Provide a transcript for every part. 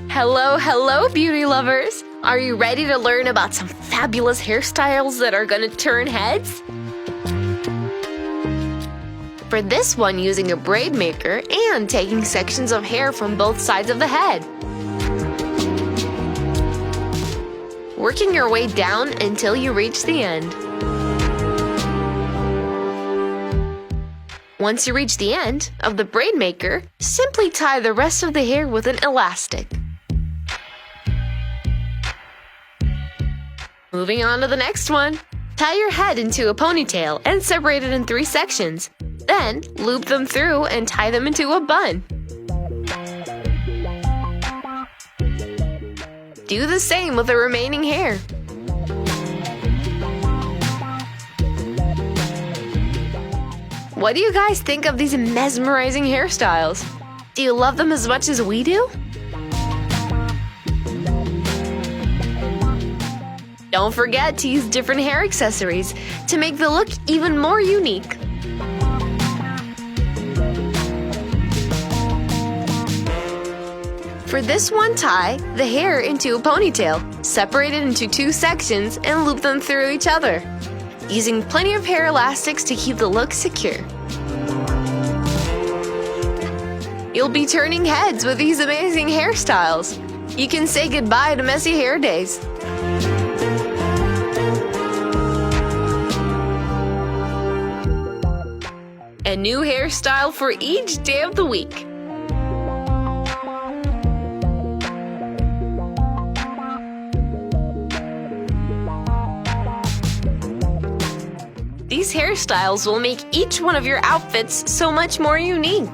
Hello, beauty lovers! Are you ready to learn about some fabulous hairstyles that are gonna turn heads? For this one, using a braid maker and taking sections of hair from both sides of the head. Working your way down until you reach the end. Once you reach the end of the braid maker, simply tie the rest of the hair with an elastic. Moving on to the next one. Tie your head into a ponytail and separate it in 3 sections. Then, loop them through and tie them into a bun. Do the same with the remaining hair. What do you guys think of these mesmerizing hairstyles? Do you love them as much as we do? Don't forget to use different hair accessories to make the look even more unique. For this one, tie the hair into a ponytail, separate it into 2 sections, and loop them through each other, using plenty of hair elastics to keep the look secure. You'll be turning heads with these amazing hairstyles. You can say goodbye to messy hair days. A new hairstyle for each day of the week. These hairstyles will make each one of your outfits so much more unique.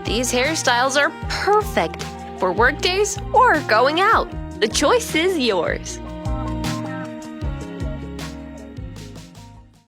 These hairstyles are perfect for work days or going out. The choice is yours.